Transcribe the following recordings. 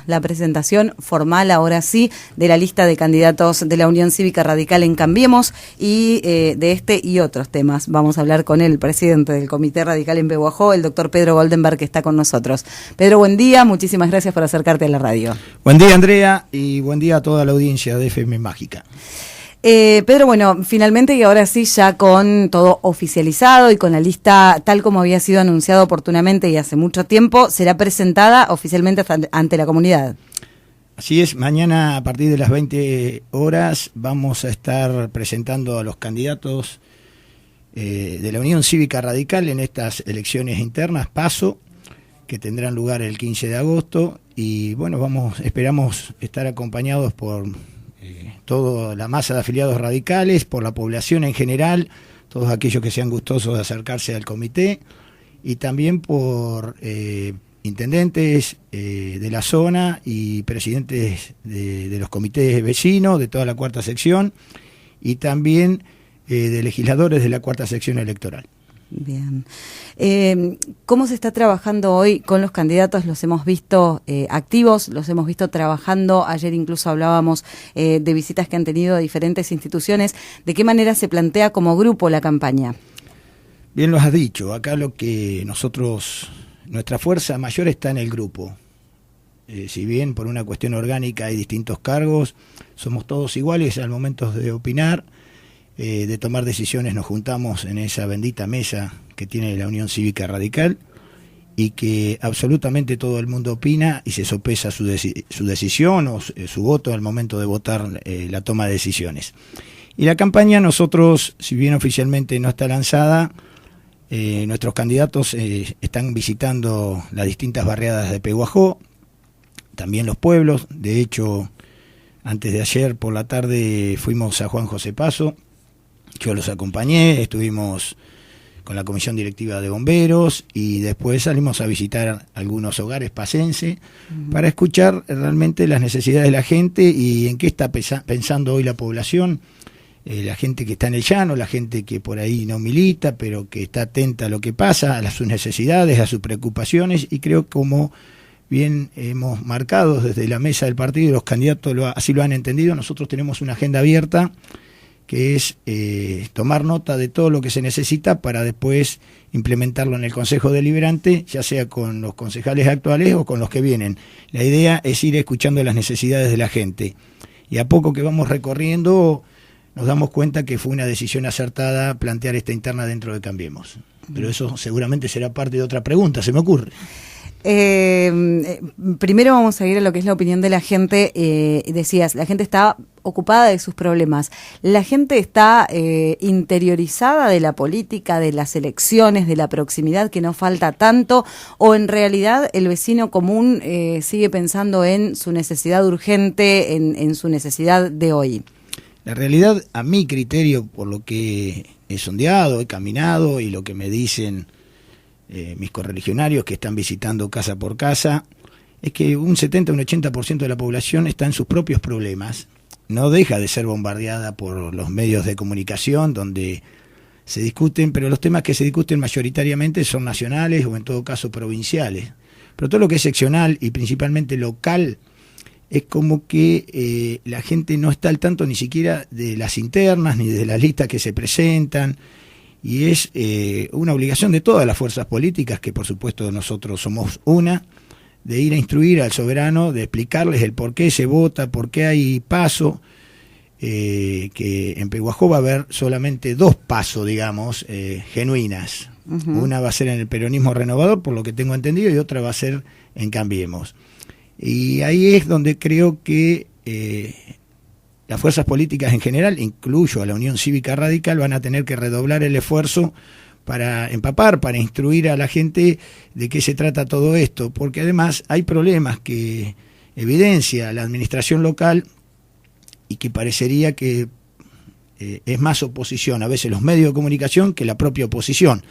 la presentación formal, ahora sí, de la lista de candidatos de la Unión Cívica Radical en Cambiemos, y de este y otros temas vamos a hablar con el presidente del Comité Radical en Pehuajó, el doctor Pedro Goldenberg, que está con nosotros. Pedro, buen día, muchísimas gracias por acercarte a la radio. Buen día, Andrea, y buen día a toda la audiencia de FM Mágica. Pedro, bueno, finalmente y ahora sí, ya con todo oficializado y con la lista tal como había sido anunciado oportunamente y hace mucho tiempo, será presentada oficialmente ante la comunidad. Así es, mañana a partir de las 20 horas vamos a estar presentando a los candidatos de la Unión Cívica Radical en estas elecciones internas, PASO, que tendrán lugar el 15 de agosto, y bueno, esperamos estar acompañados por toda la masa de afiliados radicales, por la población en general, todos aquellos que sean gustosos de acercarse al comité, y también por intendentes de la zona y presidentes de los comités vecinos de toda la cuarta sección, y también de legisladores de la cuarta sección electoral. Bien. ¿Cómo se está trabajando hoy con los candidatos? Los hemos visto activos, los hemos visto trabajando. Ayer incluso hablábamos de visitas que han tenido a diferentes instituciones. ¿De qué manera se plantea como grupo la campaña? Bien lo has dicho. Acá nuestra fuerza mayor está en el grupo. Si bien por una cuestión orgánica hay distintos cargos, somos todos iguales al momento de opinar. De tomar decisiones nos juntamos en esa bendita mesa que tiene la Unión Cívica Radical, y que absolutamente todo el mundo opina y se sopesa su decisión o su voto al momento de votar la toma de decisiones. Y la campaña, nosotros, si bien oficialmente no está lanzada, nuestros candidatos están visitando las distintas barriadas de Pehuajó, también los pueblos. De hecho, antes de ayer por la tarde fuimos a Juan José Paso. Yo los acompañé, estuvimos con la comisión directiva de bomberos y después salimos a visitar algunos hogares pacenses para escuchar realmente las necesidades de la gente y en qué está pensando hoy la población, la gente que está en el llano, la gente que por ahí no milita, pero que está atenta a lo que pasa, a sus necesidades, a sus preocupaciones, y creo que como bien hemos marcado desde la mesa del partido, los candidatos así lo han entendido, nosotros tenemos una agenda abierta que es tomar nota de todo lo que se necesita para después implementarlo en el Consejo Deliberante, ya sea con los concejales actuales o con los que vienen. La idea es ir escuchando las necesidades de la gente, y a poco que vamos recorriendo nos damos cuenta que fue una decisión acertada plantear esta interna dentro de Cambiemos. Pero eso seguramente será parte de otra pregunta, se me ocurre. Primero vamos a ir a lo que es la opinión de la gente. Decías, la gente está ocupada de sus problemas. La gente está interiorizada de la política, de las elecciones, de la proximidad, que no falta tanto, o en realidad el vecino común sigue pensando en su necesidad urgente, en su necesidad de hoy. La realidad, a mi criterio, por lo que he sondeado, he caminado y lo que me dicen mis correligionarios que están visitando casa por casa, es que un 70 o un 80% de la población está en sus propios problemas. No deja de ser bombardeada por los medios de comunicación donde se discuten, pero los temas que se discuten mayoritariamente son nacionales o en todo caso provinciales. Pero todo lo que es seccional y principalmente local es como que la gente no está al tanto ni siquiera de las internas ni de las listas que se presentan. Y es una obligación de todas las fuerzas políticas, que por supuesto nosotros somos una, de ir a instruir al soberano, de explicarles el por qué se vota, por qué hay paso, que en Pehuajó va a haber solamente dos pasos, digamos, genuinas. Una va a ser en el peronismo renovador, por lo que tengo entendido, y otra va a ser en Cambiemos. Y ahí es donde creo que las fuerzas políticas en general, incluyo a la Unión Cívica Radical, van a tener que redoblar el esfuerzo para empapar, para instruir a la gente de qué se trata todo esto, porque además hay problemas que evidencia la administración local y que parecería que es más oposición, a veces los medios de comunicación, que la propia oposición.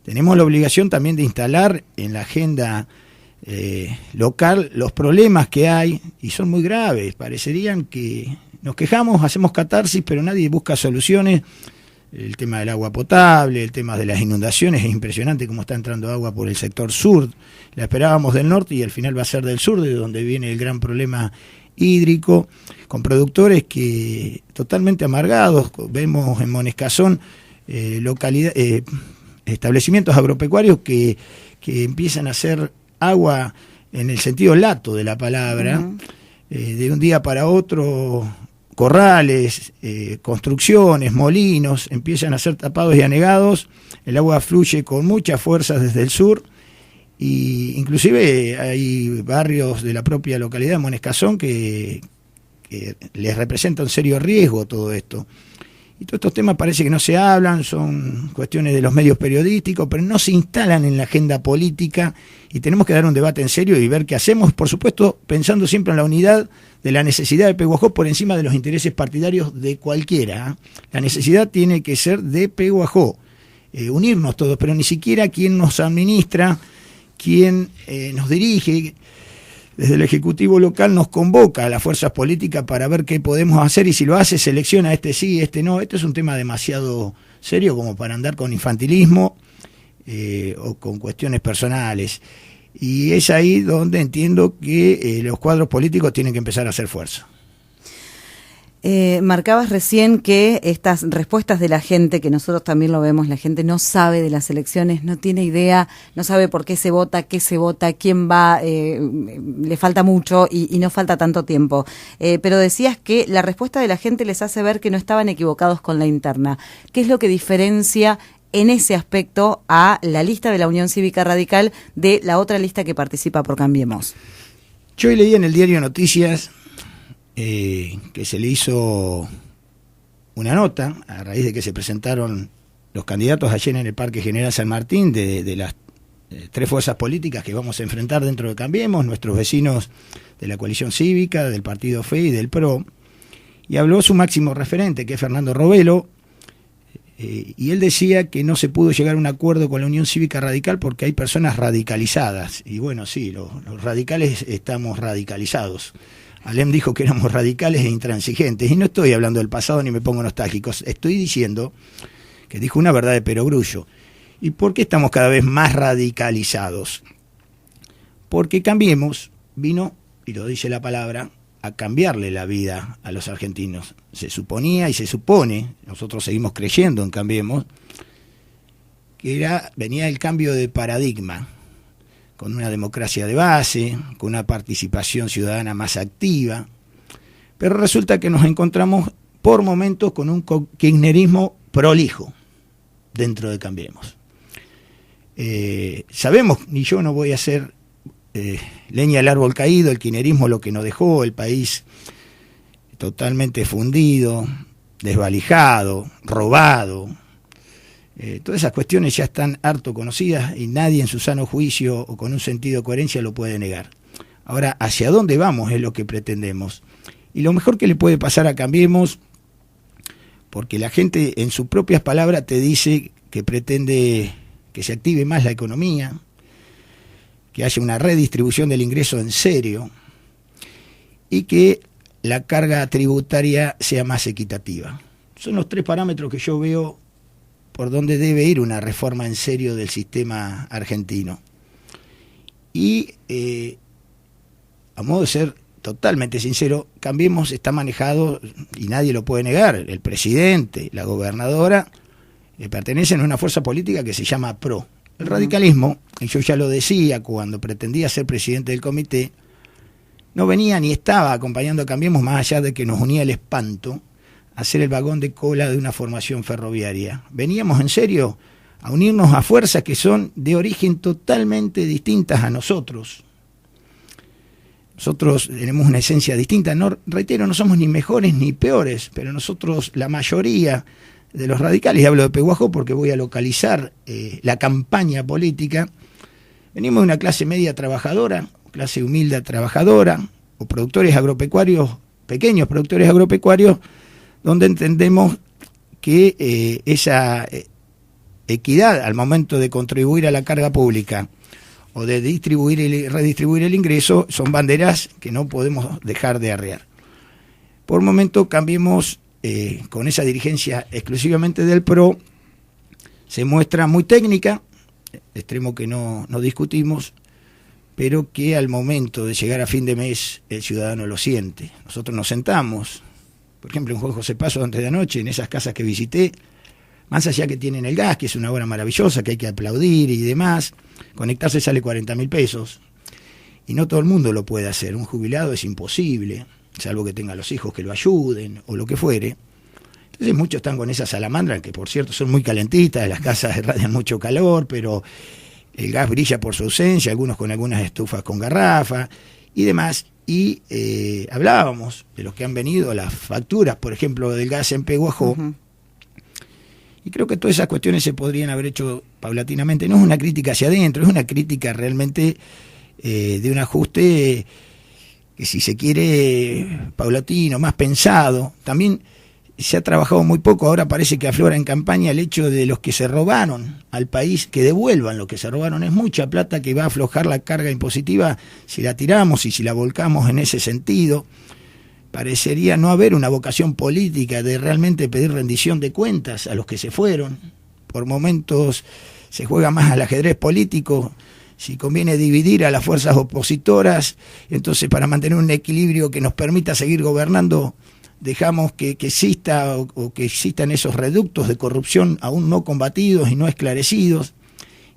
Tenemos la obligación también de instalar en la agenda local los problemas que hay, y son muy graves. Parecerían que nos quejamos, hacemos catarsis, pero nadie busca soluciones el tema del agua potable, el tema de las inundaciones. Es impresionante cómo está entrando agua por el sector sur. La esperábamos del norte y al final va a ser del sur, de donde viene el gran problema hídrico, con productores que totalmente amargados. Vemos en Monescazón establecimientos agropecuarios que empiezan a hacer agua en el sentido lato de la palabra, de un día para otro. Corrales, construcciones, molinos, empiezan a ser tapados y anegados, el agua fluye con muchas fuerzas desde el sur, y inclusive hay barrios de la propia localidad de Monescazón que les representa un serio riesgo todo esto. Y todos estos temas parece que no se hablan, son cuestiones de los medios periodísticos, pero no se instalan en la agenda política, y tenemos que dar un debate en serio y ver qué hacemos, por supuesto, pensando siempre en la unidad de la necesidad de Pehuajó por encima de los intereses partidarios de cualquiera. La necesidad tiene que ser de Pehuajó, unirnos todos, pero ni siquiera quien nos administra, quien nos dirige desde el Ejecutivo local nos convoca a las fuerzas políticas para ver qué podemos hacer, y si lo hace selecciona este sí, este no. Este es un tema demasiado serio como para andar con infantilismo o con cuestiones personales, y es ahí donde entiendo que los cuadros políticos tienen que empezar a hacer fuerza. Marcabas recién que estas respuestas de la gente, que nosotros también lo vemos, la gente no sabe de las elecciones, no tiene idea, no sabe por qué se vota, quién va, le falta mucho y no falta tanto tiempo. Pero decías que la respuesta de la gente les hace ver que no estaban equivocados con la interna. ¿Qué es lo que diferencia en ese aspecto a la lista de la Unión Cívica Radical de la otra lista que participa por Cambiemos? Yo hoy leí en el diario Noticias que se le hizo una nota a raíz de que se presentaron los candidatos ayer en el Parque General San Martín de las tres fuerzas políticas que vamos a enfrentar dentro de Cambiemos, nuestros vecinos de la coalición cívica, del partido FE y del PRO, y habló su máximo referente, que es Fernando Robelo, y él decía que no se pudo llegar a un acuerdo con la Unión Cívica Radical porque hay personas radicalizadas, y bueno, sí, los radicales estamos radicalizados. Alem dijo que éramos radicales e intransigentes, y no estoy hablando del pasado ni me pongo nostálgico, estoy diciendo que dijo una verdad de perogrullo. ¿Y por qué estamos cada vez más radicalizados? Porque Cambiemos vino, y lo dice la palabra, a cambiarle la vida a los argentinos. Se suponía y se supone, nosotros seguimos creyendo en Cambiemos, que venía el cambio de paradigma, con una democracia de base, con una participación ciudadana más activa, pero resulta que nos encontramos por momentos con un kirchnerismo prolijo dentro de Cambiemos. Sabemos, ni yo no voy a hacer leña al árbol caído, el kirchnerismo lo que nos dejó, el país totalmente fundido, desvalijado, robado. Todas esas cuestiones ya están harto conocidas y nadie en su sano juicio o con un sentido de coherencia lo puede negar. Ahora, ¿hacia dónde vamos? Es lo que pretendemos. Y lo mejor que le puede pasar a Cambiemos, porque la gente en sus propias palabras te dice que pretende que se active más la economía, que haya una redistribución del ingreso en serio y que la carga tributaria sea más equitativa. Son los tres parámetros que yo veo por donde debe ir una reforma en serio del sistema argentino. Y a modo de ser totalmente sincero, Cambiemos está manejado, y nadie lo puede negar, el presidente, la gobernadora, pertenecen a una fuerza política que se llama PRO. El radicalismo, y yo ya lo decía cuando pretendía ser presidente del comité, no venía ni estaba acompañando a Cambiemos más allá de que nos unía el espanto a ser el vagón de cola de una formación ferroviaria. Veníamos en serio a unirnos a fuerzas que son de origen totalmente distintas a nosotros. Nosotros tenemos una esencia distinta, no, reitero, no somos ni mejores ni peores, pero nosotros, la mayoría de los radicales, y hablo de Pehuajó porque voy a localizar la campaña política, venimos de una clase media trabajadora, clase humilde trabajadora, o productores agropecuarios, pequeños productores agropecuarios, donde entendemos que esa equidad al momento de contribuir a la carga pública o de distribuir y redistribuir el ingreso son banderas que no podemos dejar de arrear. Por momento Cambiemos con esa dirigencia exclusivamente del PRO, se muestra muy técnica, extremo que no discutimos, pero que al momento de llegar a fin de mes el ciudadano lo siente. Nosotros nos sentamos, por ejemplo, en Juan José Paso antes de anoche, en esas casas que visité, más allá que tienen el gas, que es una obra maravillosa, que hay que aplaudir y demás, conectarse sale 40.000 pesos, y no todo el mundo lo puede hacer. Un jubilado es imposible, salvo que tenga los hijos que lo ayuden, o lo que fuere. Entonces muchos están con esa salamandra, que por cierto son muy calentitas, las casas irradian mucho calor, pero el gas brilla por su ausencia, algunos con algunas estufas con garrafa y demás. Y hablábamos de los que han venido, las facturas, por ejemplo, del gas en Peguajó. Uh-huh. Y creo que todas esas cuestiones se podrían haber hecho paulatinamente. No es una crítica hacia adentro, es una crítica realmente de un ajuste que, si se quiere, paulatino, más pensado. También se ha trabajado muy poco, ahora parece que aflora en campaña el hecho de los que se robaron al país, que devuelvan lo que se robaron. Es mucha plata que va a aflojar la carga impositiva si la tiramos y si la volcamos en ese sentido. Parecería no haber una vocación política de realmente pedir rendición de cuentas a los que se fueron. Por momentos se juega más al ajedrez político. Si conviene dividir a las fuerzas opositoras, entonces para mantener un equilibrio que nos permita seguir gobernando, dejamos que exista o que existan esos reductos de corrupción aún no combatidos y no esclarecidos,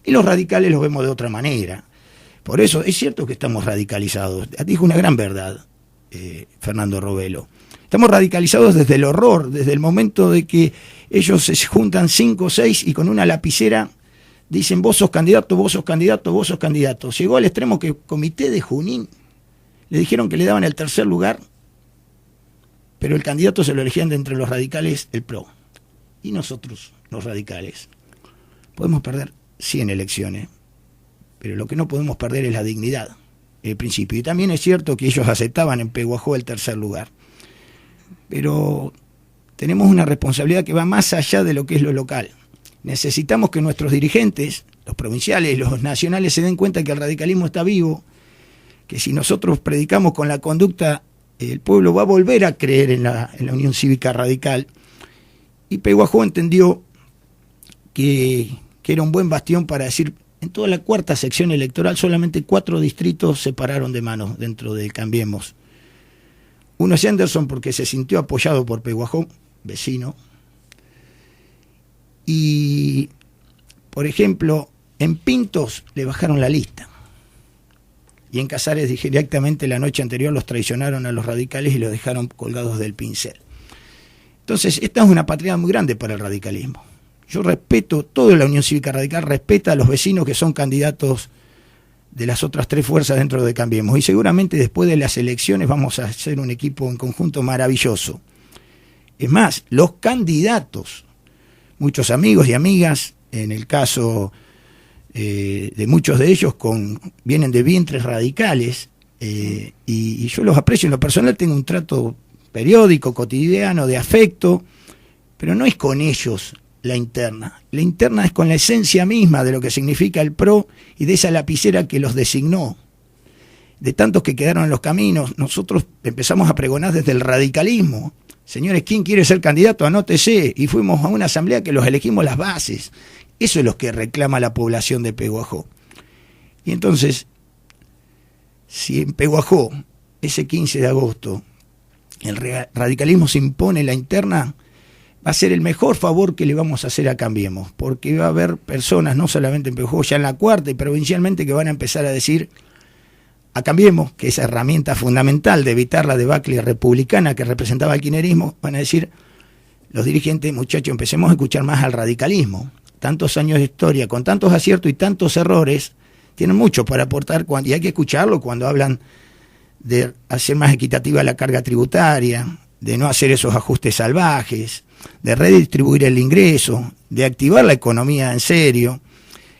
y los radicales los vemos de otra manera. Por eso es cierto que estamos radicalizados. Dijo una gran verdad Fernando Rovelo. Estamos radicalizados desde el horror, desde el momento de que ellos se juntan 5 o 6 y con una lapicera dicen: vos sos candidato, vos sos candidato, vos sos candidato. Llegó al extremo que el comité de Junín le dijeron que le daban el tercer lugar, pero el candidato se lo elegían de entre los radicales el PRO. Y nosotros, los radicales, podemos perder 100 elecciones, pero lo que no podemos perder es la dignidad, el principio. Y también es cierto que ellos aceptaban en Peguajó el tercer lugar, pero tenemos una responsabilidad que va más allá de lo que es lo local. Necesitamos que nuestros dirigentes, los provinciales, los nacionales, se den cuenta que el radicalismo está vivo, que si nosotros predicamos con la conducta, el pueblo va a volver a creer en la Unión Cívica Radical. Y Peguajó entendió que era un buen bastión para decir: en toda la cuarta sección electoral solamente 4 distritos se pararon de manos dentro del Cambiemos. Uno es Henderson, porque se sintió apoyado por Peguajó, vecino. Y, por ejemplo, en Pintos le bajaron la lista. Y en Casares directamente la noche anterior los traicionaron a los radicales y los dejaron colgados del pincel. Entonces, esta es una patriada muy grande para el radicalismo. Yo respeto, toda la Unión Cívica Radical respeta a los vecinos que son candidatos de las otras 3 fuerzas dentro de Cambiemos. Y seguramente después de las elecciones vamos a hacer un equipo en conjunto maravilloso. Es más, los candidatos, muchos amigos y amigas, en el caso de muchos de ellos vienen de vientres radicales, y yo los aprecio. En lo personal tengo un trato periódico, cotidiano, de afecto, pero no es con ellos la interna es con la esencia misma de lo que significa el PRO y de esa lapicera que los designó. De tantos que quedaron en los caminos, nosotros empezamos a pregonar desde el radicalismo: señores, ¿quién quiere ser candidato? Anótese. Y fuimos a una asamblea que los elegimos las bases. Eso es lo que reclama la población de Peguajó. Y entonces, si en Peguajó, ese 15 de agosto, el radicalismo se impone la interna, va a ser el mejor favor que le vamos a hacer a Cambiemos, porque va a haber personas, no solamente en Peguajó, ya en la cuarta y provincialmente, que van a empezar a decir a Cambiemos, que esa herramienta fundamental de evitar la debacle republicana que representaba el kirchnerismo, van a decir los dirigentes: muchachos, empecemos a escuchar más al radicalismo. Tantos años de historia, con tantos aciertos y tantos errores, tienen mucho para aportar, y hay que escucharlo cuando hablan de hacer más equitativa la carga tributaria, de no hacer esos ajustes salvajes, de redistribuir el ingreso, de activar la economía en serio,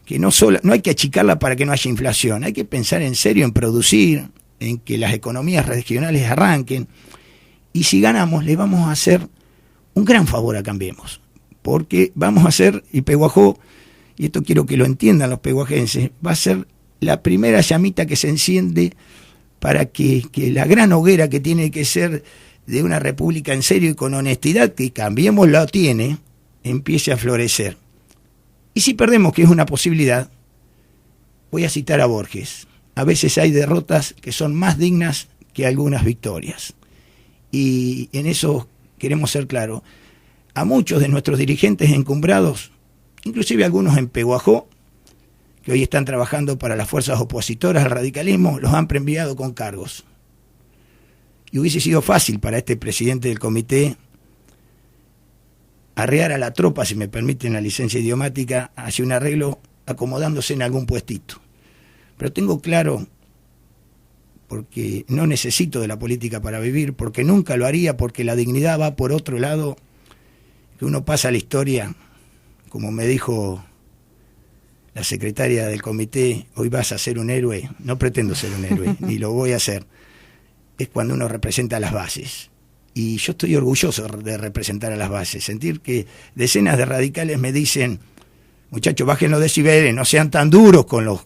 que no hay que achicarla para que no haya inflación, hay que pensar en serio en producir, en que las economías regionales arranquen, y si ganamos le vamos a hacer un gran favor a Cambiemos, porque vamos a hacer, y Peguajó, y esto quiero que lo entiendan los peguajenses, va a ser la primera llamita que se enciende para que la gran hoguera que tiene que ser de una república en serio y con honestidad, que Cambiemos la tiene, empiece a florecer. Y si perdemos, que es una posibilidad, voy a citar a Borges: a veces hay derrotas que son más dignas que algunas victorias. Y en eso queremos ser claros. A muchos de nuestros dirigentes encumbrados, inclusive algunos en Peguajó, que hoy están trabajando para las fuerzas opositoras al radicalismo, los han premiado con cargos. Y hubiese sido fácil para este presidente del comité arrear a la tropa, si me permiten la licencia idiomática, hacia un arreglo acomodándose en algún puestito. Pero tengo claro, porque no necesito de la política para vivir, porque nunca lo haría, porque la dignidad va por otro lado, que uno pasa a la historia, como me dijo la secretaria del comité: hoy vas a ser un héroe. No pretendo ser un héroe, ni lo voy a hacer. Es cuando uno representa las bases. Y yo estoy orgulloso de representar a las bases. Sentir que decenas de radicales me dicen: muchachos, bajen los decibeles, no sean tan duros con los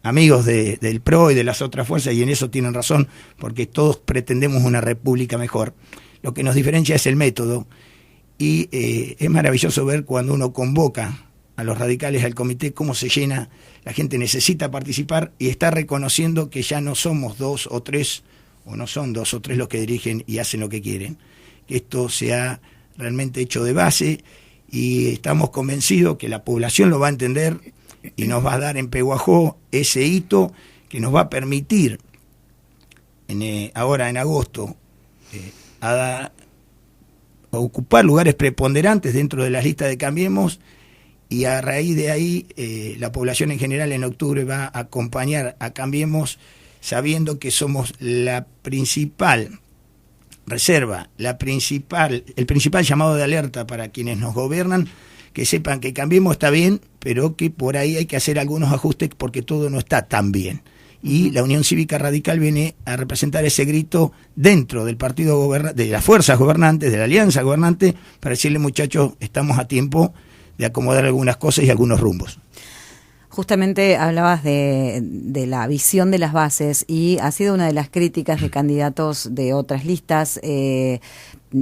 amigos del PRO y de las otras fuerzas, y en eso tienen razón, porque todos pretendemos una república mejor. Lo que nos diferencia es el método, y es maravilloso ver cuando uno convoca a los radicales al comité cómo se llena. La gente necesita participar y está reconociendo que ya no somos 2 o 3, o no son 2 o 3 los que dirigen y hacen lo que quieren, que esto se ha realmente hecho de base, y estamos convencidos que la población lo va a entender y nos va a dar en Peguajó ese hito que nos va a permitir ahora en agosto a ocupar lugares preponderantes dentro de las listas de Cambiemos, y a raíz de ahí la población en general en octubre va a acompañar a Cambiemos, sabiendo que somos la principal reserva, el principal llamado de alerta para quienes nos gobiernan, que sepan que Cambiemos está bien, pero que por ahí hay que hacer algunos ajustes porque todo no está tan bien. Y la Unión Cívica Radical viene a representar ese grito dentro del partido de las fuerzas gobernantes, de la alianza gobernante, para decirle: muchachos, estamos a tiempo de acomodar algunas cosas y algunos rumbos. Justamente hablabas de la visión de las bases, y ha sido una de las críticas de candidatos de otras listas,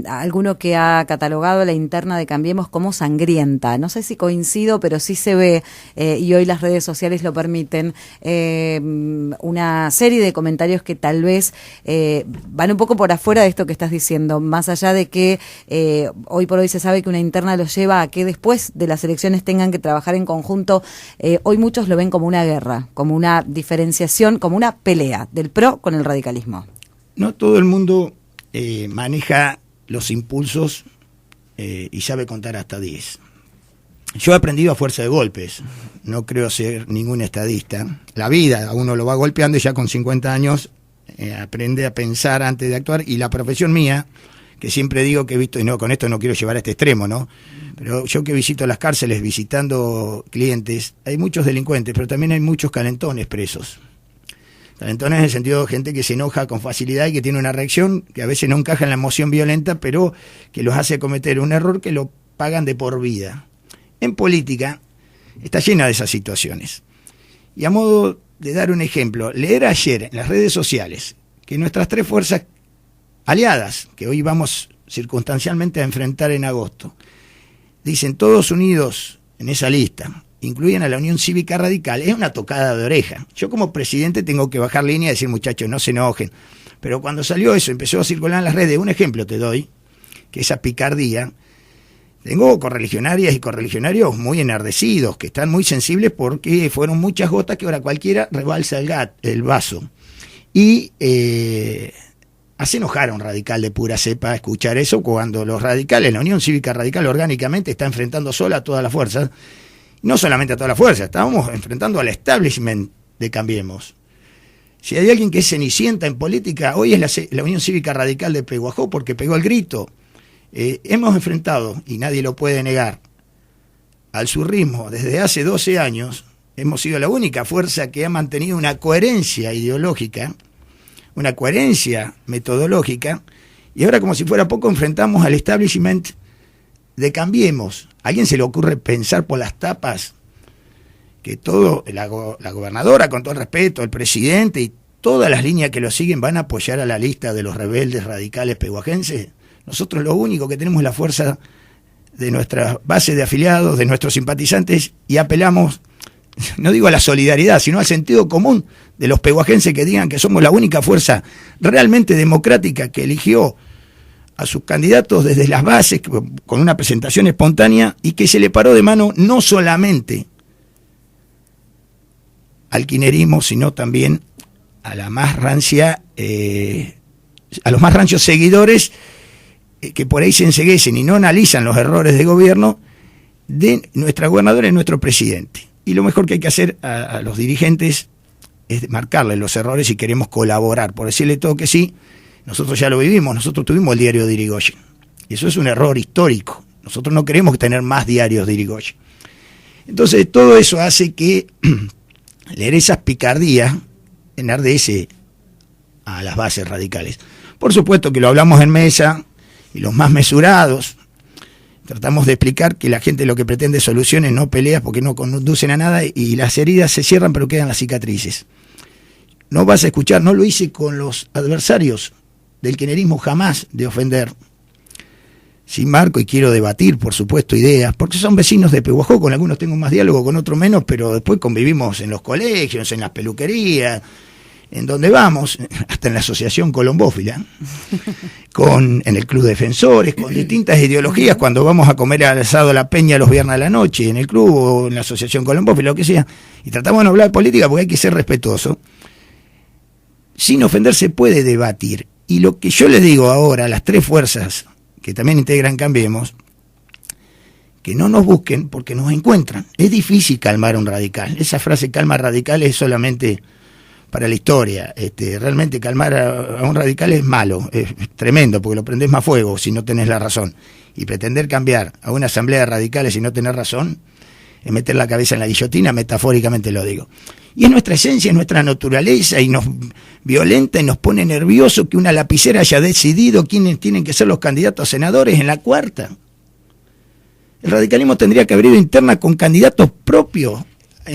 alguno que ha catalogado la interna de Cambiemos como sangrienta. No sé si coincido, pero sí se ve, y hoy las redes sociales lo permiten, una serie de comentarios que tal vez van un poco por afuera de esto que estás diciendo, más allá de que hoy por hoy se sabe que una interna los lleva a que después de las elecciones tengan que trabajar en conjunto. Hoy muchos lo ven como una guerra, como una diferenciación, como una pelea del PRO con el radicalismo. No todo el mundo maneja los impulsos y sabe contar hasta 10. Yo he aprendido a fuerza de golpes, no creo ser ningún estadista. La vida a uno lo va golpeando, y ya con 50 años aprende a pensar antes de actuar. Y la profesión mía, que siempre digo que he visto, y no, con esto no quiero llevar a este extremo, ¿no? Pero yo que visito las cárceles visitando clientes, hay muchos delincuentes, pero también hay muchos calentones presos. Calentones en el sentido de gente que se enoja con facilidad y que tiene una reacción que a veces no encaja en la emoción violenta, pero que los hace cometer un error que lo pagan de por vida. En política está llena de esas situaciones. Y a modo de dar un ejemplo, leer ayer en las redes sociales que nuestras 3 fuerzas aliadas, que hoy vamos circunstancialmente a enfrentar en agosto, dicen todos unidos en esa lista, incluyen a la Unión Cívica Radical, es una tocada de oreja. Yo como presidente tengo que bajar línea y decir: muchachos, no se enojen. Pero cuando salió eso, empezó a circular en las redes, un ejemplo te doy, que esa picardía. Tengo correligionarias y correligionarios muy enardecidos, que están muy sensibles porque fueron muchas gotas que ahora cualquiera rebalsa el vaso. Y hace enojar a un radical de pura cepa escuchar eso, cuando los radicales, la Unión Cívica Radical orgánicamente está enfrentando sola a todas las fuerzas. No solamente a todas las fuerzas, estábamos enfrentando al establishment de Cambiemos. Si hay alguien que es cenicienta en política, hoy es la Unión Cívica Radical de Peguajó, porque pegó el grito. Hemos enfrentado, y nadie lo puede negar, al surrismo desde hace 12 años. Hemos sido la única fuerza que ha mantenido una coherencia ideológica, una coherencia metodológica, y ahora, como si fuera poco, enfrentamos al establishment de Cambiemos. ¿A alguien se le ocurre pensar por las tapas que la gobernadora, con todo el respeto, el presidente y todas las líneas que lo siguen van a apoyar a la lista de los rebeldes radicales pehuajenses. Nosotros lo único que tenemos es la fuerza de nuestra base de afiliados, de nuestros simpatizantes, y apelamos, no digo a la solidaridad, sino al sentido común de los pehuajenses, que digan que somos la única fuerza realmente democrática que eligió a sus candidatos desde las bases, con una presentación espontánea, y que se le paró de mano no solamente al kirchnerismo, sino también a la más rancia, a los más rancios seguidores que por ahí se enceguecen y no analizan los errores de gobierno de nuestra gobernadora y nuestro presidente. Y lo mejor que hay que hacer a los dirigentes es marcarles los errores si queremos colaborar, por decirle todo que sí. Nosotros ya lo vivimos, nosotros tuvimos el diario de Irigoyen. Eso es un error histórico. Nosotros no queremos tener más diarios de Irigoyen. Entonces todo eso hace que leer esas picardías enardece a las bases radicales. Por supuesto que lo hablamos en mesa, y los más mesurados tratamos de explicar que la gente lo que pretende es soluciones, no peleas, porque no conducen a nada, y las heridas se cierran pero quedan las cicatrices. No vas a escuchar, no lo hice con los adversarios del kirchnerismo jamás, de ofender, sin marco, y quiero debatir, por supuesto, ideas, porque son vecinos de Pehuajó, con algunos tengo más diálogo, con otros menos, pero después convivimos en los colegios, en las peluquerías, en donde vamos, hasta en la asociación colombófila, en el club de defensores, con distintas ideologías, cuando vamos a comer al asado a la peña los viernes a la noche, en el club o en la asociación colombófila, lo que sea, y tratamos de no hablar de política porque hay que ser respetuoso. Sin ofender se puede debatir, y lo que yo les digo ahora a las tres fuerzas que también integran Cambiemos, que no nos busquen porque nos encuentran. Es difícil calmar a un radical. Esa frase calma radical es solamente para la historia. Realmente calmar a un radical es malo, es tremendo, porque lo prendés más fuego si no tenés la razón. Y pretender cambiar a una asamblea de radicales si no tenés razón es meter la cabeza en la guillotina, metafóricamente lo digo. Y es nuestra esencia, es nuestra naturaleza, y nos violenta y nos pone nervioso que una lapicera haya decidido quiénes tienen que ser los candidatos a senadores en la cuarta. El radicalismo tendría que haber ido interna con candidatos propios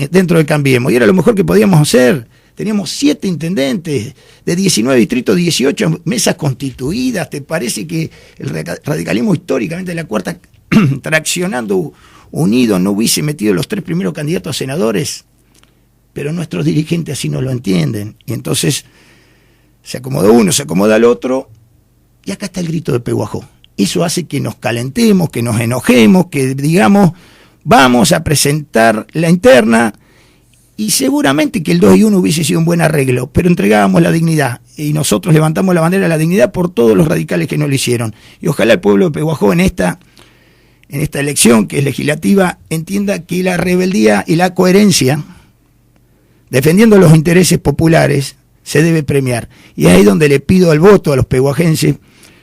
dentro del Cambiemos, y era lo mejor que podíamos hacer. Teníamos 7 intendentes, de 19 distritos, 18 mesas constituidas. ¿Te parece que el radicalismo históricamente de la cuarta, traccionando unido, no hubiese metido los 3 primeros candidatos a senadores? Pero nuestros dirigentes así no lo entienden. Y entonces se acomoda uno, se acomoda el otro, y acá está el grito de Pehuajó. Eso hace que nos calentemos, que nos enojemos, que digamos, vamos a presentar la interna, y seguramente que el 2 y 1 hubiese sido un buen arreglo, pero entregábamos la dignidad, y nosotros levantamos la bandera de la dignidad por todos los radicales que no lo hicieron. Y ojalá el pueblo de Pehuajó en esta elección, que es legislativa, entienda que la rebeldía y la coherencia, defendiendo los intereses populares, se debe premiar. Y es ahí donde le pido el voto a los pehuajenses,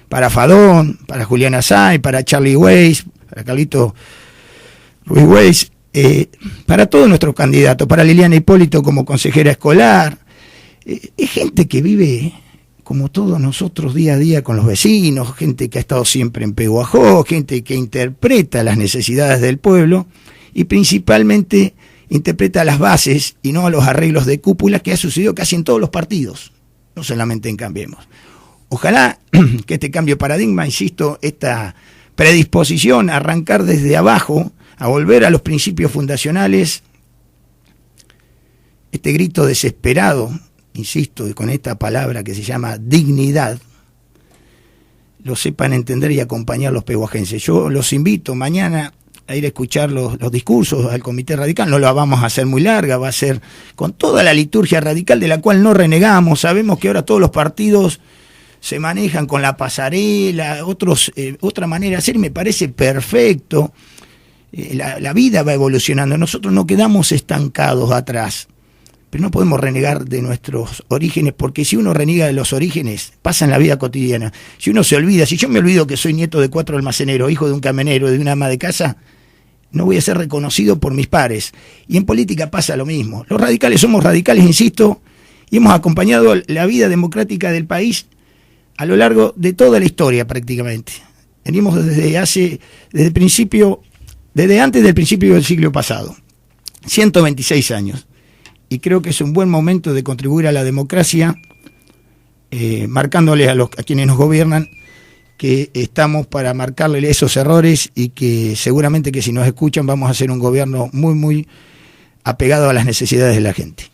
para Fadón, para Julián Asay, para Charlie Weiss, para Carlito Ruiz Weiss, para todos nuestros candidatos, para Liliana Hipólito como consejera escolar. Es gente que vive como todos nosotros día a día con los vecinos, gente que ha estado siempre en Pehuajó, gente que interpreta las necesidades del pueblo y principalmente interpreta las bases y no a los arreglos de cúpula, que ha sucedido casi en todos los partidos, no solamente en Cambiemos. Ojalá que este cambio de paradigma, insisto, esta predisposición a arrancar desde abajo, a volver a los principios fundacionales, este grito desesperado, insisto, con esta palabra que se llama dignidad, lo sepan entender y acompañar los pehuajenses. Yo los invito mañana a ir a escuchar los discursos al Comité Radical. No la vamos a hacer muy larga, va a ser con toda la liturgia radical de la cual no renegamos. Sabemos que ahora todos los partidos se manejan con la pasarela, otra manera de hacer, y me parece perfecto. La vida va evolucionando, nosotros no quedamos estancados atrás, pero no podemos renegar de nuestros orígenes, porque si uno reniega de los orígenes, pasa en la vida cotidiana. Si uno se olvida, si yo me olvido que soy nieto de 4 almaceneros, hijo de un camionero, de una ama de casa, no voy a ser reconocido por mis pares. Y en política pasa lo mismo. Los radicales somos radicales, insisto, y hemos acompañado la vida democrática del país a lo largo de toda la historia prácticamente. Venimos desde antes del principio del siglo pasado, 126 años. y creo que es un buen momento de contribuir a la democracia, marcándole a quienes nos gobiernan que estamos para marcarle esos errores y que seguramente que si nos escuchan vamos a hacer un gobierno muy, muy apegado a las necesidades de la gente.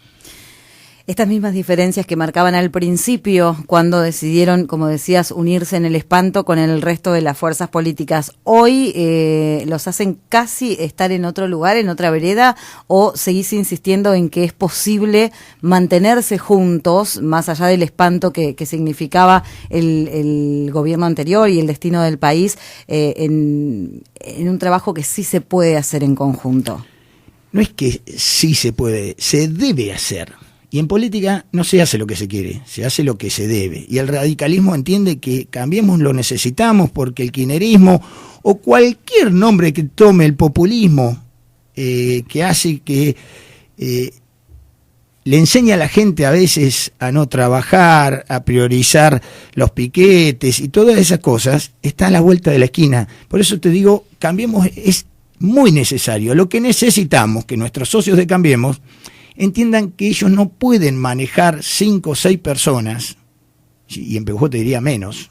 Estas mismas diferencias que marcaban al principio cuando decidieron, como decías, unirse en el espanto con el resto de las fuerzas políticas, ¿hoy los hacen casi estar en otro lugar, en otra vereda, o seguís insistiendo en que es posible mantenerse juntos, más allá del espanto que significaba el gobierno anterior y el destino del país, en un trabajo que sí se puede hacer en conjunto? No es que sí se puede, se debe hacer. Y en política no se hace lo que se quiere, se hace lo que se debe. Y el radicalismo entiende que Cambiemos lo necesitamos porque el kirchnerismo o cualquier nombre que tome el populismo que hace que le enseña a la gente a veces a no trabajar, a priorizar los piquetes y todas esas cosas, está a la vuelta de la esquina. Por eso te digo, Cambiemos es muy necesario. Lo que necesitamos, que nuestros socios de Cambiemos entiendan que ellos no pueden manejar 5 o 6 personas, y en Pehuajó te diría menos,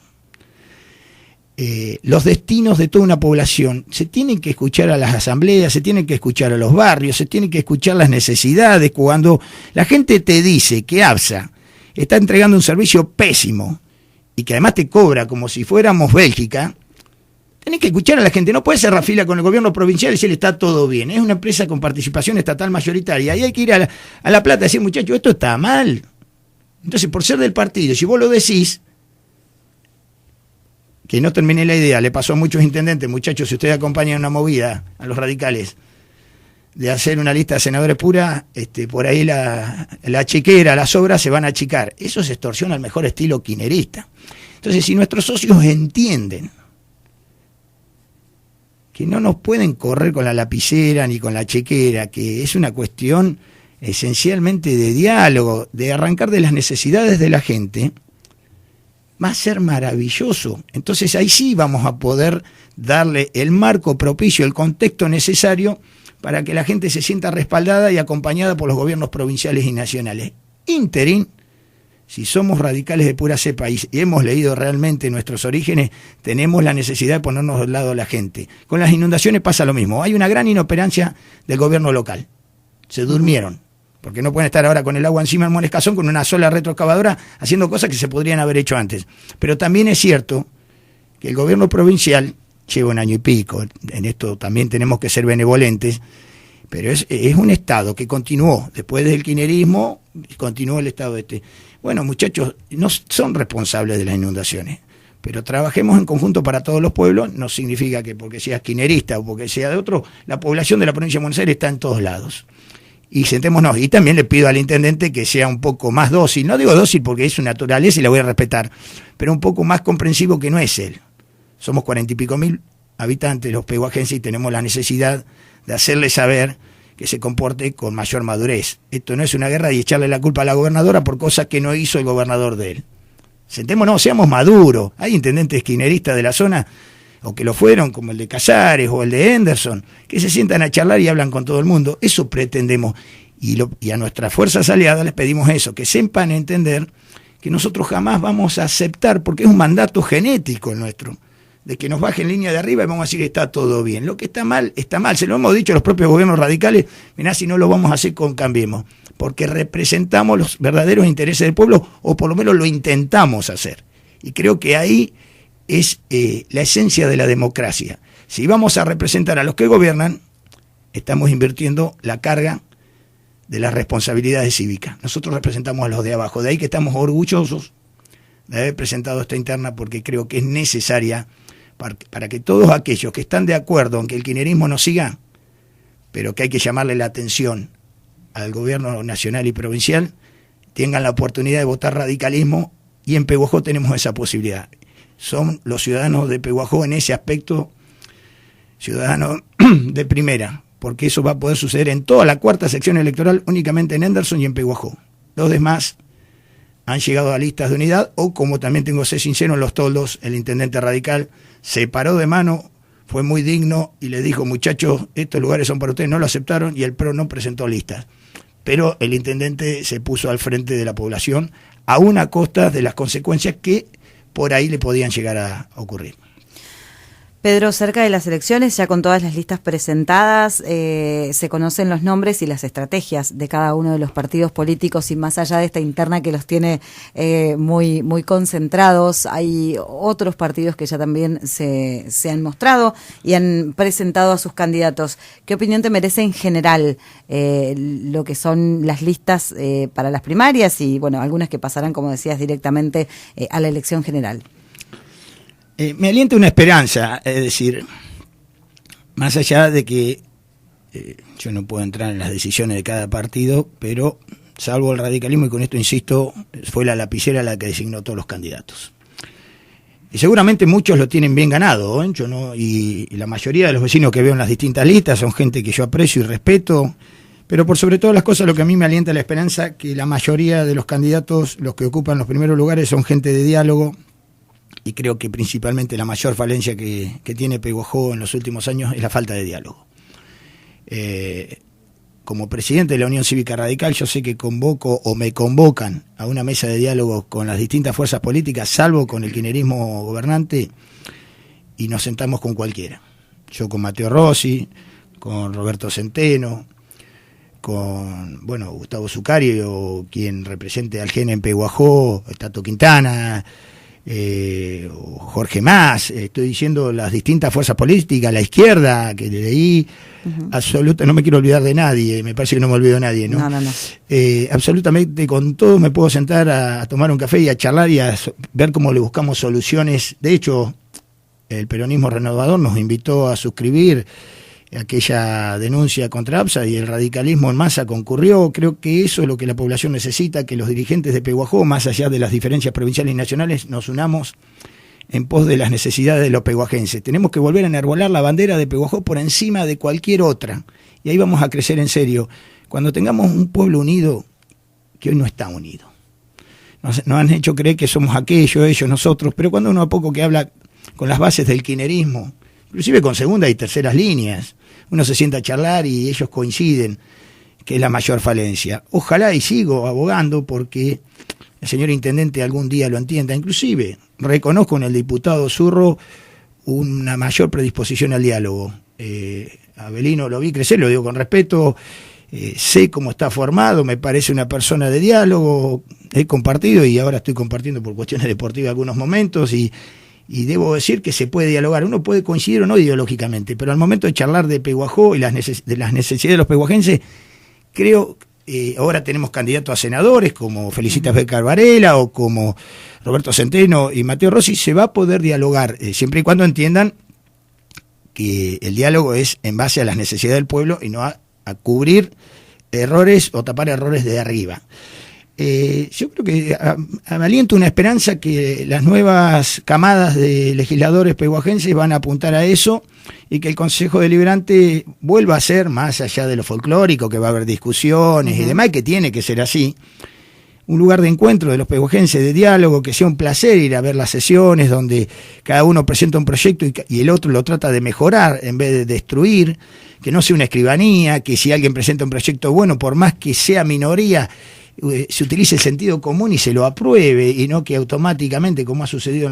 los destinos de toda una población. Se tienen que escuchar a las asambleas, se tienen que escuchar a los barrios, se tienen que escuchar las necesidades. Cuando la gente te dice que ABSA está entregando un servicio pésimo y que además te cobra como si fuéramos Bélgica, tenés que escuchar a la gente, no puede cerrar fila con el gobierno provincial y decirle está todo bien. Es una empresa con participación estatal mayoritaria y hay que ir a La Plata y decir, muchachos, esto está mal. Entonces, por ser del partido, si vos lo decís, que no terminé la idea, le pasó a muchos intendentes, muchachos, si ustedes acompañan una movida a los radicales de hacer una lista de senadores pura, por ahí la chequera, las obras se van a achicar. Eso se extorsiona al mejor estilo kirchnerista. Entonces, si nuestros socios entienden que no nos pueden correr con la lapicera ni con la chequera, que es una cuestión esencialmente de diálogo, de arrancar de las necesidades de la gente, va a ser maravilloso. Entonces ahí sí vamos a poder darle el marco propicio, el contexto necesario para que la gente se sienta respaldada y acompañada por los gobiernos provinciales y nacionales. Interín, si somos radicales de pura cepa y hemos leído realmente nuestros orígenes, tenemos la necesidad de ponernos del lado de la gente. Con las inundaciones pasa lo mismo. Hay una gran inoperancia del gobierno local. Se durmieron, porque no pueden estar ahora con el agua encima del Monescazón con una sola retroexcavadora haciendo cosas que se podrían haber hecho antes. Pero también es cierto que el gobierno provincial lleva 1 año y pico. En esto también tenemos que ser benevolentes. Pero es un Estado que continuó, después del kirchnerismo, continuó el Estado Bueno, muchachos, no son responsables de las inundaciones, pero trabajemos en conjunto para todos los pueblos. No significa que porque seas kirchnerista o porque sea de otro, la población de la provincia de Buenos Aires está en todos lados. Y sentémonos, y también le pido al intendente que sea un poco más dócil, no digo dócil porque es su naturaleza y la voy a respetar, pero un poco más comprensivo que no es él. Somos 40 y pico mil habitantes los pehuajenses y tenemos la necesidad de hacerle saber que se comporte con mayor madurez. Esto no es una guerra y echarle la culpa a la gobernadora por cosas que no hizo el gobernador de él. Sentémonos, seamos maduros. Hay intendentes kirchneristas de la zona, o que lo fueron, como el de Casares o el de Henderson, que se sientan a charlar y hablan con todo el mundo. Eso pretendemos. Y a nuestras fuerzas aliadas les pedimos eso, que sepan entender que nosotros jamás vamos a aceptar, porque es un mandato genético el nuestro, de que nos bajen línea de arriba y vamos a decir que está todo bien. Lo que está mal, está mal. Se lo hemos dicho a los propios gobiernos radicales, mirá si no lo vamos a hacer con Cambiemos, porque representamos los verdaderos intereses del pueblo, o por lo menos lo intentamos hacer. Y creo que ahí es la esencia de la democracia. Si vamos a representar a los que gobiernan, estamos invirtiendo la carga de las responsabilidades cívicas. Nosotros representamos a los de abajo. De ahí que estamos orgullosos de haber presentado esta interna, porque creo que es necesaria para que todos aquellos que están de acuerdo en que el kirchnerismo no siga, pero que hay que llamarle la atención al gobierno nacional y provincial, tengan la oportunidad de votar radicalismo, y en Pehuajó tenemos esa posibilidad. Son los ciudadanos de Pehuajó en ese aspecto ciudadanos de primera, porque eso va a poder suceder en toda la cuarta sección electoral, únicamente en Henderson y en Pehuajó. Los demás han llegado a listas de unidad, o como también tengo que ser sincero, en Los Toldos, el intendente radical se paró de mano, fue muy digno y le dijo, muchachos, estos lugares son para ustedes, no lo aceptaron, y el PRO no presentó listas. pero el intendente se puso al frente de la población, aún a costa de las consecuencias que por ahí le podían llegar a ocurrir. Pedro, cerca de las elecciones, ya con todas las listas presentadas, se conocen los nombres y las estrategias de cada uno de los partidos políticos, y más allá de esta interna que los tiene muy, muy concentrados, hay otros partidos que ya también se han mostrado y han presentado a sus candidatos. ¿Qué opinión te merece en general lo que son las listas para las primarias y, bueno, algunas que pasarán, como decías, directamente a la elección general? Me alienta una esperanza, es decir, más allá de que yo no puedo entrar en las decisiones de cada partido, pero salvo el radicalismo, y con esto insisto, fue la lapicera la que designó todos los candidatos. Y seguramente muchos lo tienen bien ganado, ¿eh? Yo no, y la mayoría de los vecinos que veo en las distintas listas son gente que yo aprecio y respeto, pero por sobre todas las cosas lo que a mí me alienta la esperanza, que la mayoría de los candidatos, los que ocupan los primeros lugares, son gente de diálogo. Y creo que principalmente la mayor falencia que tiene Pehuajó en los últimos años es la falta de diálogo. Como presidente de la Unión Cívica Radical, yo sé que convoco o me convocan a una mesa de diálogo con las distintas fuerzas políticas, salvo con el kirchnerismo gobernante, y nos sentamos con cualquiera. Yo con Mateo Rossi, con Roberto Centeno, con Gustavo Zucario, quien represente al GEN en Pehuajó, Tato Quintana, Jorge Mas, estoy diciendo las distintas fuerzas políticas, la izquierda, que leí, no me quiero olvidar de nadie, me parece que no me olvido de nadie, ¿no? No. Absolutamente con todos me puedo sentar a tomar un café y a charlar y a ver cómo le buscamos soluciones. De hecho, el peronismo renovador nos invitó a suscribir aquella denuncia contra APSA y el radicalismo en masa concurrió. Creo que eso es lo que la población necesita, que los dirigentes de Pehuajó, más allá de las diferencias provinciales y nacionales, nos unamos en pos de las necesidades de los pehuajenses. Tenemos que volver a enarbolar la bandera de Pehuajó por encima de cualquier otra, y ahí vamos a crecer en serio. Cuando tengamos un pueblo unido, que hoy no está unido. Nos han hecho creer que somos aquello, ellos, nosotros, pero cuando uno a poco que habla con las bases del kirchnerismo, inclusive con segundas y terceras líneas, uno se sienta a charlar y ellos coinciden que es la mayor falencia. Ojalá, y sigo abogando porque el señor intendente algún día lo entienda. Inclusive reconozco en el diputado Zurro una mayor predisposición al diálogo. Abelino lo vi crecer, lo digo con respeto, sé cómo está formado, me parece una persona de diálogo, he compartido y ahora estoy compartiendo por cuestiones deportivas algunos momentos y debo decir que se puede dialogar, uno puede coincidir o no ideológicamente, pero al momento de charlar de Pehuajó y de las necesidades de los pehuajenses, creo ahora tenemos candidatos a senadores como Felicitas Becar Varela o como Roberto Centeno y Mateo Rossi, se va a poder dialogar, siempre y cuando entiendan que el diálogo es en base a las necesidades del pueblo y no a cubrir errores o tapar errores de arriba. Yo creo que me alienta una esperanza que las nuevas camadas de legisladores pehuajenses van a apuntar a eso y que el Consejo Deliberante vuelva a ser, más allá de lo folclórico, que va a haber discusiones y demás, que tiene que ser así, un lugar de encuentro de los pehuajenses, de diálogo, que sea un placer ir a ver las sesiones donde cada uno presenta un proyecto y el otro lo trata de mejorar en vez de destruir, que no sea una escribanía, que si alguien presenta un proyecto bueno, por más que sea minoría, se utilice el sentido común y se lo apruebe, y no que automáticamente, como ha sucedido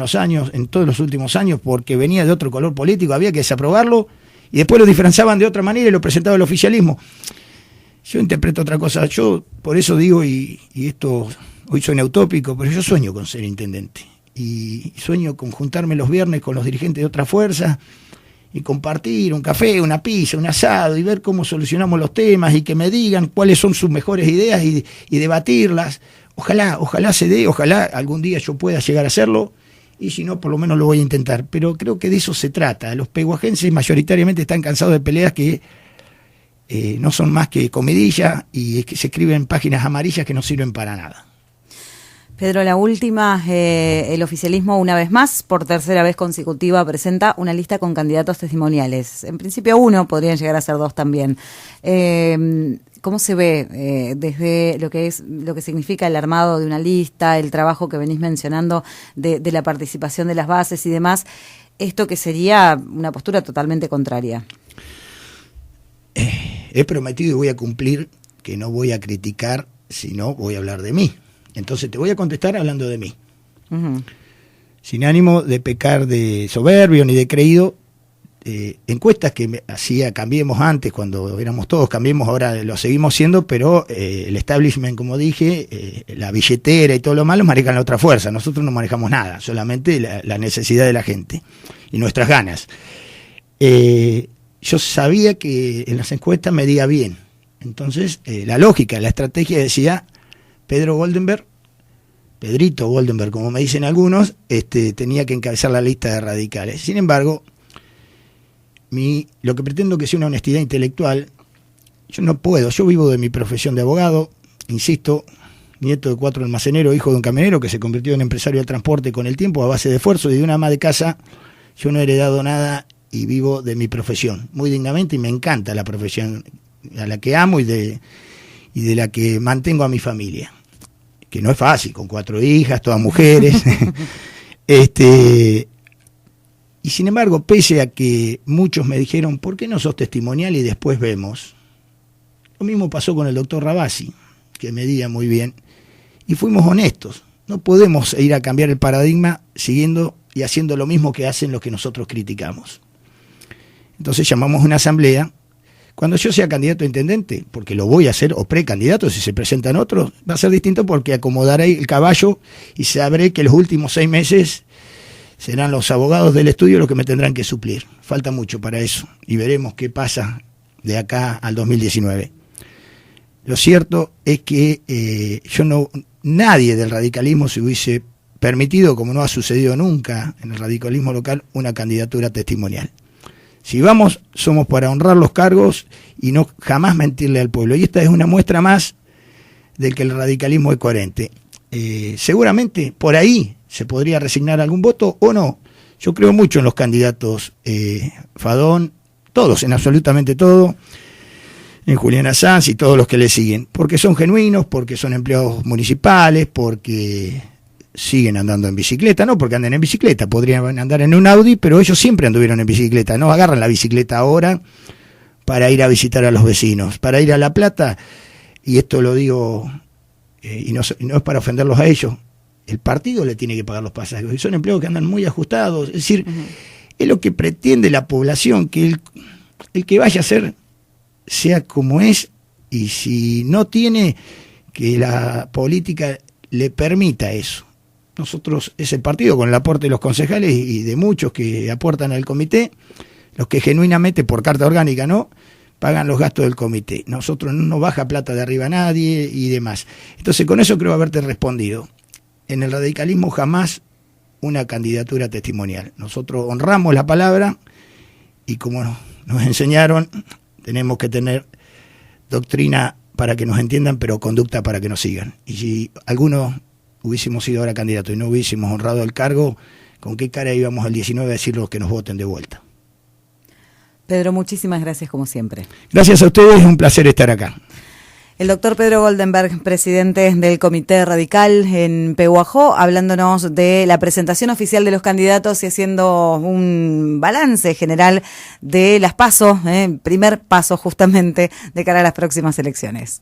en todos los últimos años, porque venía de otro color político, había que desaprobarlo y después lo diferenciaban de otra manera y lo presentaba el oficialismo. Yo interpreto otra cosa, yo por eso digo, y esto hoy suena utópico, pero yo sueño con ser intendente y sueño con juntarme los viernes con los dirigentes de otra fuerza y compartir un café, una pizza, un asado y ver cómo solucionamos los temas y que me digan cuáles son sus mejores ideas y debatirlas. Ojalá se dé, ojalá algún día yo pueda llegar a hacerlo y si no, por lo menos lo voy a intentar. Pero creo que de eso se trata. Los pehuajenses mayoritariamente están cansados de peleas que no son más que comidilla y que se escriben páginas amarillas que no sirven para nada. Pedro, la última, el oficialismo una vez más, por tercera vez consecutiva, presenta una lista con candidatos testimoniales. En principio uno, podrían llegar a ser dos también. ¿Cómo se ve desde lo que significa el armado de una lista, el trabajo que venís mencionando de la participación de las bases y demás, esto que sería una postura totalmente contraria? He prometido y voy a cumplir que no voy a criticar, sino voy a hablar de mí. Entonces te voy a contestar hablando de mí. Uh-huh. Sin ánimo de pecar de soberbio ni de creído, encuestas que hacía Cambiemos antes, cuando éramos todos Cambiemos, ahora lo seguimos siendo, pero el establishment, como dije, la billetera y todo lo malo manejan la otra fuerza. Nosotros no manejamos nada, solamente la necesidad de la gente y nuestras ganas. Yo sabía que en las encuestas me medía bien. Entonces, la lógica, la estrategia decía Pedrito Goldenberg, como me dicen algunos, tenía que encabezar la lista de radicales. Sin embargo, lo que pretendo que sea una honestidad intelectual, yo vivo de mi profesión de abogado, insisto, nieto de 4 almaceneros, hijo de un camionero que se convirtió en empresario del transporte con el tiempo a base de esfuerzo, y de una ama de casa. Yo no he heredado nada y vivo de mi profesión muy dignamente, y me encanta la profesión a la que amo y de la que mantengo a mi familia, que no es fácil, con 4 hijas, todas mujeres. Y sin embargo, pese a que muchos me dijeron, ¿por qué no sos testimonial y después vemos? Lo mismo pasó con el doctor Rabasi, que medía muy bien, y fuimos honestos. No podemos ir a cambiar el paradigma siguiendo y haciendo lo mismo que hacen los que nosotros criticamos. Entonces llamamos una asamblea. Cuando yo sea candidato a intendente, porque lo voy a hacer, o precandidato, si se presentan otros, va a ser distinto, porque acomodaré el caballo y sabré que los últimos 6 meses serán los abogados del estudio los que me tendrán que suplir. Falta mucho para eso y veremos qué pasa de acá al 2019. Lo cierto es que nadie del radicalismo se hubiese permitido, como no ha sucedido nunca en el radicalismo local, una candidatura testimonial. Si vamos, somos para honrar los cargos y no jamás mentirle al pueblo. Y esta es una muestra más de que el radicalismo es coherente. Seguramente por ahí se podría resignar algún voto o no. Yo creo mucho en los candidatos Fadón, todos, en absolutamente todo, en Juliana Sanz y todos los que le siguen, porque son genuinos, porque son empleados municipales, porque siguen andando en bicicleta, no porque anden en bicicleta, podrían andar en un Audi, pero ellos siempre anduvieron en bicicleta, no agarran la bicicleta ahora para ir a visitar a los vecinos, para ir a La Plata, y esto lo digo, y no es para ofenderlos a ellos, el partido le tiene que pagar los pasajes, y son empleados que andan muy ajustados, es decir, es lo que pretende la población, que el que vaya a ser sea como es, y si no tiene, que la política le permita eso. Nosotros, es el partido con el aporte de los concejales y de muchos que aportan al comité, los que genuinamente por carta orgánica no pagan los gastos del comité. Nosotros no nos baja plata de arriba a nadie y demás. Entonces con eso creo haberte respondido. En el radicalismo jamás una candidatura testimonial. Nosotros honramos la palabra y como nos enseñaron, tenemos que tener doctrina para que nos entiendan, pero conducta para que nos sigan. Y si algunos hubiésemos sido ahora candidatos y no hubiésemos honrado el cargo, ¿con qué cara íbamos al 19 a decirles que nos voten de vuelta? Pedro, muchísimas gracias como siempre. Gracias a ustedes, es un placer estar acá. El doctor Pedro Goldenberg, presidente del Comité Radical en Pehuajó, hablándonos de la presentación oficial de los candidatos y haciendo un balance general de las PASO, primer paso justamente de cara a las próximas elecciones.